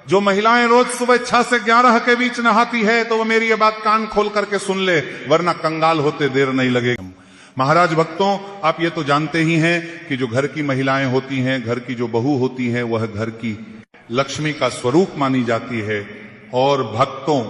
जो महिलाएं रोज सुबह 6 से 11 के बीच नहाती है तो वो मेरी ये बात कान खोल करके सुन ले, वरना कंगाल होते देर नहीं लगेगी। महाराज भक्तों, आप ये तो जानते ही हैं कि जो घर की महिलाएं होती हैं, घर की जो बहू होती हैं, वह घर की लक्ष्मी का स्वरूप मानी जाती है। और भक्तों,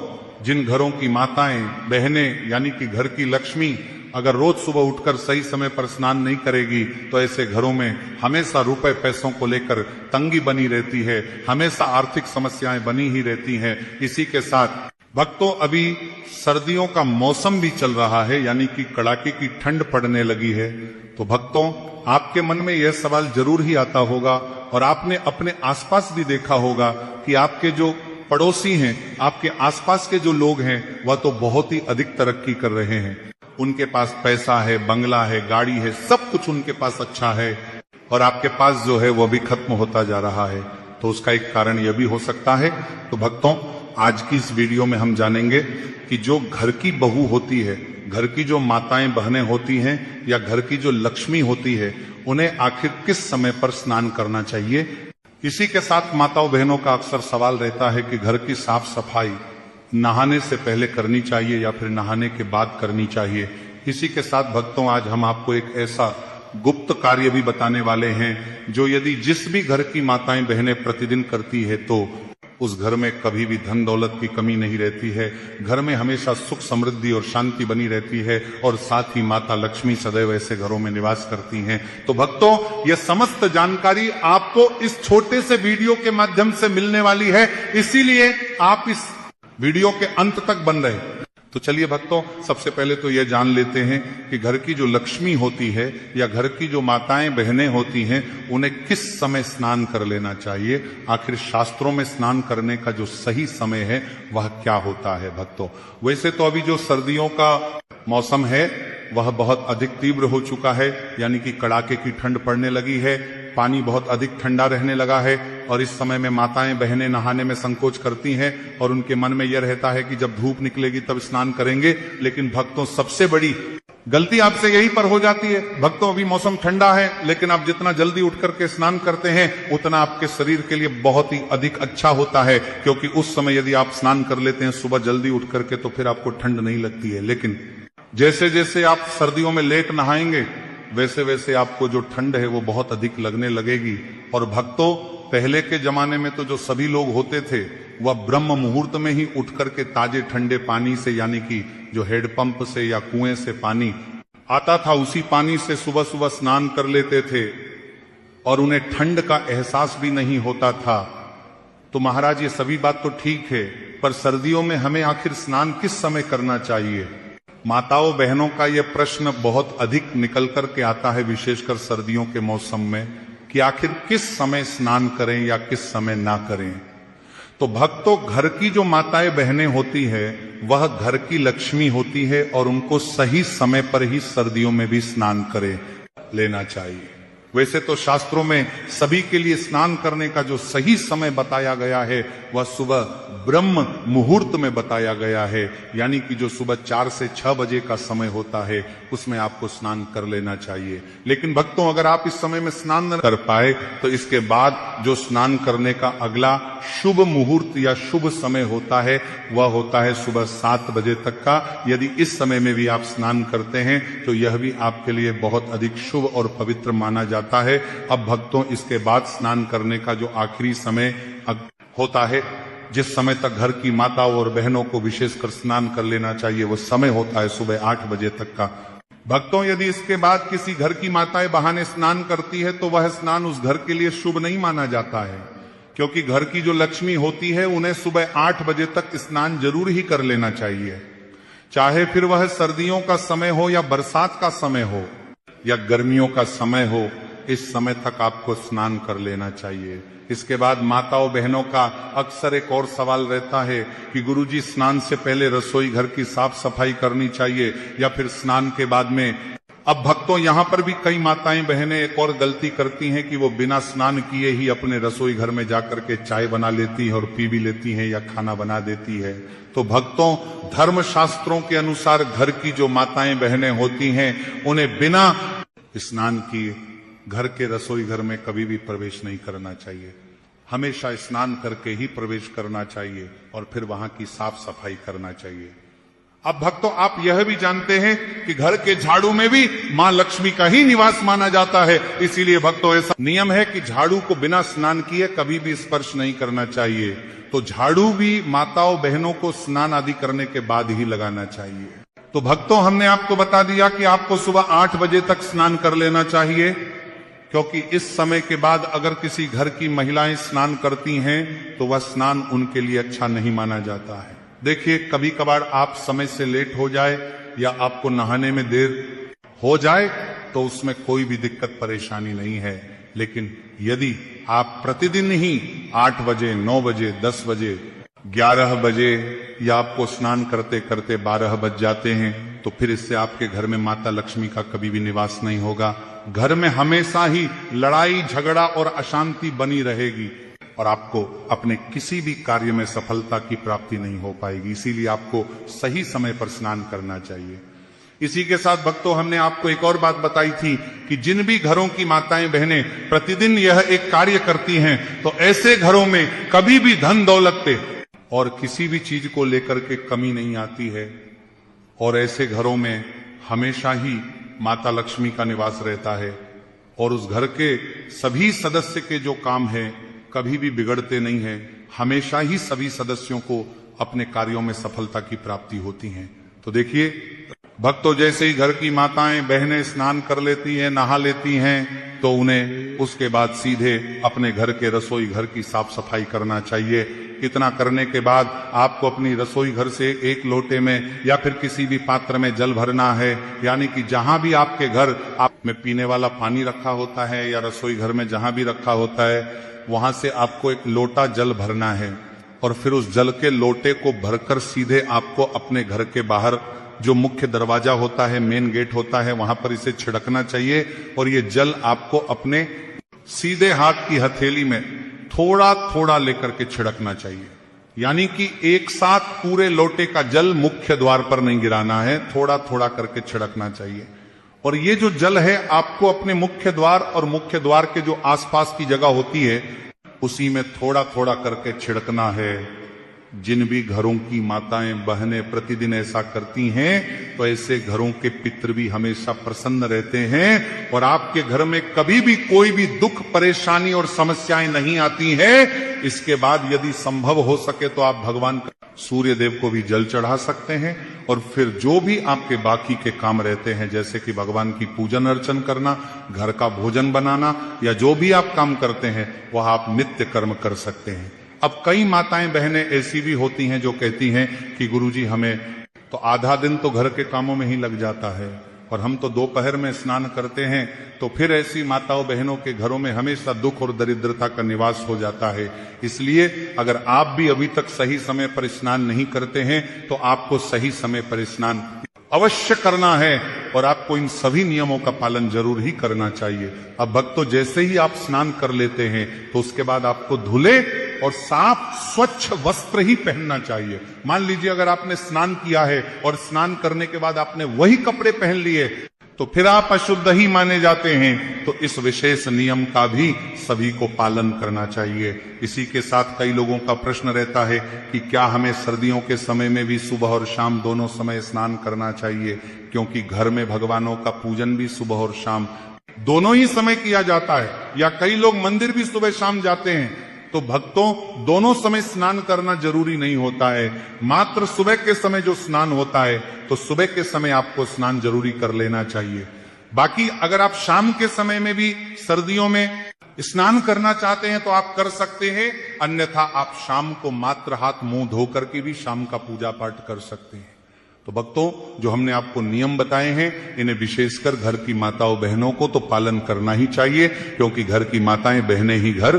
जिन घरों की माताएं बहनें यानी कि घर की लक्ष्मी अगर रोज सुबह उठकर सही समय पर स्नान नहीं करेगी तो ऐसे घरों में हमेशा रुपए पैसों को लेकर तंगी बनी रहती है, हमेशा आर्थिक समस्याएं बनी ही रहती हैं। इसी के साथ भक्तों, अभी सर्दियों का मौसम भी चल रहा है, यानी कि कड़ाके की ठंड पड़ने लगी है। तो भक्तों, आपके मन में यह सवाल जरूर ही आता होगा और आपने अपने आसपास भी देखा होगा कि आपके जो पड़ोसी हैं, आपके आसपास के जो लोग हैं, वह तो बहुत ही अधिक तरक्की कर रहे हैं। उनके पास पैसा है, बंगला है, गाड़ी है, सब कुछ उनके पास अच्छा है, और आपके पास जो है वह भी खत्म होता जा रहा है। तो उसका एक कारण यह भी हो सकता है। तो भक्तों, आज की इस वीडियो में हम जानेंगे कि जो घर की बहू होती है, घर की जो माताएं बहनें होती हैं या घर की जो लक्ष्मी होती है, उन्हें आखिर किस समय पर स्नान करना चाहिए। इसी के साथ माताओं बहनों का अक्सर सवाल रहता है कि घर की साफ सफाई नहाने से पहले करनी चाहिए या फिर नहाने के बाद करनी चाहिए। इसी के साथ भक्तों, आज हम आपको एक ऐसा गुप्त कार्य भी बताने वाले हैं जो यदि जिस भी घर की माताएं बहनें प्रतिदिन करती है तो उस घर में कभी भी धन दौलत की कमी नहीं रहती है, घर में हमेशा सुख समृद्धि और शांति बनी रहती है, और साथ ही माता लक्ष्मी सदैव ऐसे घरों में निवास करती हैं। तो भक्तों, यह समस्त जानकारी आपको इस छोटे से वीडियो के माध्यम से मिलने वाली है, इसीलिए आप इस वीडियो के अंत तक बन रहे। तो चलिए भक्तों, सबसे पहले तो यह जान लेते हैं कि घर की जो लक्ष्मी होती है या घर की जो माताएं बहनें होती हैं, उन्हें किस समय स्नान कर लेना चाहिए। आखिर शास्त्रों में स्नान करने का जो सही समय है वह क्या होता है। भक्तों, वैसे तो अभी जो सर्दियों का मौसम है वह बहुत अधिक तीव्र हो चुका है, यानी कि कड़ाके की ठंड पड़ने लगी है, पानी बहुत अधिक ठंडा रहने लगा है, और इस समय में माताएं बहनें नहाने में संकोच करती हैं और उनके मन में यह रहता है कि जब धूप निकलेगी तब स्नान करेंगे। लेकिन भक्तों, सबसे बड़ी गलती आपसे यही पर हो जाती है। भक्तों, अभी मौसम ठंडा है, लेकिन आप जितना जल्दी उठ करके स्नान करते हैं उतना आपके शरीर के लिए बहुत ही अधिक अच्छा होता है, क्योंकि उस समय यदि आप स्नान कर लेते हैं सुबह जल्दी उठ करके तो फिर आपको ठंड नहीं लगती है। लेकिन जैसे जैसे आप सर्दियों में लेट नहाएंगे वैसे वैसे आपको जो ठंड है वो बहुत अधिक लगने लगेगी। और भक्तों, पहले के जमाने में तो जो सभी लोग होते थे वह ब्रह्म मुहूर्त में ही उठ करके ताजे ठंडे पानी से, यानी कि जो हेडपंप से या कुएं से पानी आता था, उसी पानी से सुबह सुबह स्नान कर लेते थे और उन्हें ठंड का एहसास भी नहीं होता था। तो महाराज, ये सभी बात तो ठीक है, पर सर्दियों में हमें आखिर स्नान किस समय करना चाहिए। माताओं बहनों का यह प्रश्न बहुत अधिक निकल कर के आता है, विशेषकर सर्दियों के मौसम में, कि आखिर किस समय स्नान करें या किस समय ना करें। तो भक्तों, घर की जो माताएं बहनें होती है वह घर की लक्ष्मी होती है और उनको सही समय पर ही सर्दियों में भी स्नान करे लेना चाहिए। वैसे तो शास्त्रों में सभी के लिए स्नान करने का जो सही समय बताया गया है वह सुबह ब्रह्म मुहूर्त में बताया गया है, यानी कि जो सुबह 4 से 6 बजे का समय होता है उसमें आपको स्नान कर लेना चाहिए। लेकिन भक्तों, अगर आप इस समय में स्नान न कर पाए तो इसके बाद जो स्नान करने का अगला शुभ मुहूर्त या शुभ समय होता है वह होता है सुबह 7 बजे तक का। यदि इस समय में भी आप स्नान करते हैं तो यह भी आपके लिए बहुत अधिक शुभ और पवित्र माना जाता है। अब भक्तों, इसके बाद स्नान करने का जो आखिरी समय होता है, जिस समय तक घर की माताओं और बहनों को विशेषकर स्नान कर लेना चाहिए, वो समय होता है सुबह 8 बजे तक का। भक्तों, यदि इसके बाद किसी घर की माताएं बहाने स्नान करती है तो वह स्नान उस घर के लिए शुभ नहीं माना जाता है, क्योंकि घर की जो लक्ष्मी होती है उन्हें सुबह 8 बजे तक स्नान जरूर ही कर लेना चाहिए। चाहे फिर वह सर्दियों का समय हो या बरसात का समय हो या गर्मियों का समय हो, इस समय तक आपको स्नान कर लेना चाहिए। इसके बाद माताओं बहनों का अक्सर एक और सवाल रहता है कि गुरुजी, स्नान से पहले रसोई घर की साफ सफाई करनी चाहिए या फिर स्नान के बाद में। अब भक्तों, यहाँ पर भी कई माताएं बहनें एक और गलती करती हैं कि वो बिना स्नान किए ही अपने रसोई घर में जाकर के चाय बना लेती है और पी भी लेती हैं या खाना बना देती है। तो भक्तों, धर्म शास्त्रों के अनुसार घर की जो माताएं बहनें होती हैं उन्हें बिना स्नान किए घर के रसोई घर में कभी भी प्रवेश नहीं करना चाहिए। हमेशा स्नान करके ही प्रवेश करना चाहिए और फिर वहां की साफ सफाई करना चाहिए। अब भक्तों, आप यह भी जानते हैं कि घर के झाड़ू में भी मां लक्ष्मी का ही निवास माना जाता है। इसीलिए भक्तों, ऐसा नियम है कि झाड़ू को बिना स्नान किए कभी भी स्पर्श नहीं करना चाहिए। तो झाड़ू भी माताओं बहनों को स्नान आदि करने के बाद ही लगाना चाहिए। तो भक्तों, हमने आपको बता दिया कि आपको सुबह 8 बजे तक स्नान कर लेना चाहिए, क्योंकि इस समय के बाद अगर किसी घर की महिलाएं स्नान करती हैं तो वह स्नान उनके लिए अच्छा नहीं माना जाता है। देखिए, कभी कभार आप समय से लेट हो जाए या आपको नहाने में देर हो जाए तो उसमें कोई भी दिक्कत परेशानी नहीं है। लेकिन यदि आप प्रतिदिन ही 8 बजे, 9 बजे, 10 बजे, 11 बजे या आपको स्नान करते करते 12 बज जाते हैं तो फिर इससे आपके घर में माता लक्ष्मी का कभी भी निवास नहीं होगा। घर में हमेशा ही लड़ाई, झगड़ा और अशांति बनी रहेगी और आपको अपने किसी भी कार्य में सफलता की प्राप्ति नहीं हो पाएगी। इसीलिए आपको सही समय पर स्नान करना चाहिए। इसी के साथ भक्तों, हमने आपको एक और बात बताई थी कि जिन भी घरों की माताएं बहनें प्रतिदिन यह एक कार्य करती हैं तो ऐसे घरों में कभी भी धन दौलत पे और किसी भी चीज को लेकर के कमी नहीं आती है और ऐसे घरों में हमेशा ही माता लक्ष्मी का निवास रहता है और उस घर के सभी सदस्य के जो काम है कभी भी बिगड़ते नहीं है। हमेशा ही सभी सदस्यों को अपने कार्यों में सफलता की प्राप्ति होती है। तो देखिए भक्तों, जैसे ही घर की माताएं बहनें स्नान कर लेती हैं, नहा लेती हैं, तो उन्हें उसके बाद सीधे अपने घर के रसोई घर की साफ सफाई करना चाहिए। इतना करने के बाद आपको अपनी रसोई घर से एक लोटे में या फिर किसी भी पात्र में जल भरना है, यानी कि जहां भी आपके घर आप में पीने वाला पानी रखा होता है या रसोई घर में जहां भी रखा होता है वहां से आपको एक लोटा जल भरना है और फिर उस जल के लोटे को भरकर सीधे आपको अपने घर के बाहर जो मुख्य दरवाजा होता है, मेन गेट होता है, वहां पर इसे छिड़कना चाहिए और ये जल आपको अपने सीधे हाथ की हथेली में थोड़ा थोड़ा लेकर के छिड़कना चाहिए। यानी कि एक साथ पूरे लोटे का जल मुख्य द्वार पर नहीं गिराना है, थोड़ा थोड़ा करके छिड़कना चाहिए। और ये जो जल है आपको अपने मुख्य द्वार और मुख्य द्वार के जो आसपास की जगह होती है उसी में थोड़ा थोड़ा करके छिड़कना है। जिन भी घरों की माताएं बहनें प्रतिदिन ऐसा करती हैं तो ऐसे घरों के पितृ भी हमेशा प्रसन्न रहते हैं और आपके घर में कभी भी कोई भी दुख, परेशानी और समस्याएं नहीं आती हैं। इसके बाद यदि संभव हो सके तो आप भगवान सूर्य देव को भी जल चढ़ा सकते हैं और फिर जो भी आपके बाकी के काम रहते हैं, जैसे कि भगवान की पूजन अर्चन करना, घर का भोजन बनाना या जो भी आप काम करते हैं वह आप नित्य कर्म कर सकते हैं। अब कई माताएं बहनें ऐसी भी होती हैं जो कहती हैं कि गुरुजी हमें तो आधा दिन तो घर के कामों में ही लग जाता है और हम तो दोपहर में स्नान करते हैं, तो फिर ऐसी माताओं बहनों के घरों में हमेशा दुख और दरिद्रता का निवास हो जाता है। इसलिए अगर आप भी अभी तक सही समय पर स्नान नहीं करते हैं तो आपको सही समय पर स्नान अवश्य करना है और आपको इन सभी नियमों का पालन जरूर ही करना चाहिए। अब भक्तों, जैसे ही आप स्नान कर लेते हैं तो उसके बाद आपको धुले और साफ स्वच्छ वस्त्र ही पहनना चाहिए। मान लीजिए अगर आपने स्नान किया है और स्नान करने के बाद आपने वही कपड़े पहन लिए तो फिर आप अशुद्ध ही माने जाते हैं। तो इस विशेष नियम का भी सभी को पालन करना चाहिए। इसी के साथ कई लोगों का प्रश्न रहता है कि क्या हमें सर्दियों के समय में भी सुबह और शाम दोनों समय स्नान करना चाहिए, क्योंकि घर में भगवानों का पूजन भी सुबह और शाम दोनों ही समय किया जाता है, या कई लोग मंदिर भी सुबह शाम जाते हैं। तो भक्तों, दोनों समय स्नान करना जरूरी नहीं होता है। मात्र सुबह के समय जो स्नान होता है तो सुबह के समय आपको स्नान जरूरी कर लेना चाहिए। बाकी अगर आप शाम के समय में भी सर्दियों में स्नान करना चाहते हैं तो आप कर सकते हैं, अन्यथा आप शाम को मात्र हाथ मुंह धोकर के भी शाम का पूजा पाठ कर सकते हैं। तो भक्तों, जो हमने आपको नियम बताए हैं इन्हें विशेषकर घर की माताओं बहनों को तो पालन करना ही चाहिए, क्योंकि घर की माताएं बहनें ही घर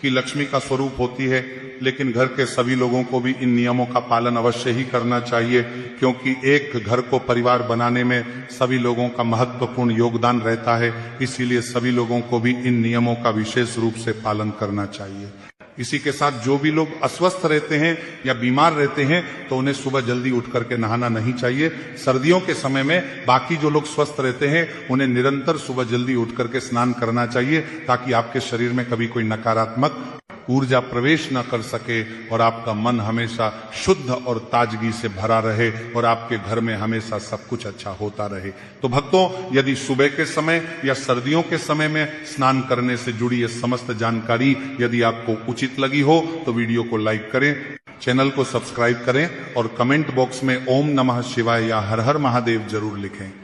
की लक्ष्मी का स्वरूप होती है। लेकिन घर के सभी लोगों को भी इन नियमों का पालन अवश्य ही करना चाहिए, क्योंकि एक घर को परिवार बनाने में सभी लोगों का महत्वपूर्ण योगदान रहता है। इसीलिए सभी लोगों को भी इन नियमों का विशेष रूप से पालन करना चाहिए। इसी के साथ जो भी लोग अस्वस्थ रहते हैं या बीमार रहते हैं तो उन्हें सुबह जल्दी उठ करके नहाना नहीं चाहिए। सर्दियों के समय में बाकी जो लोग स्वस्थ रहते हैं उन्हें निरंतर सुबह जल्दी उठ करके स्नान करना चाहिए, ताकि आपके शरीर में कभी कोई नकारात्मक ऊर्जा प्रवेश न कर सके और आपका मन हमेशा शुद्ध और ताजगी से भरा रहे और आपके घर में हमेशा सब कुछ अच्छा होता रहे। तो भक्तों, यदि सुबह के समय या सर्दियों के समय में स्नान करने से जुड़ी ये समस्त जानकारी यदि आपको उचित लगी हो तो वीडियो को लाइक करें, चैनल को सब्सक्राइब करें और कमेंट बॉक्स में ओम नमः शिवाय या हर हर महादेव जरूर लिखें।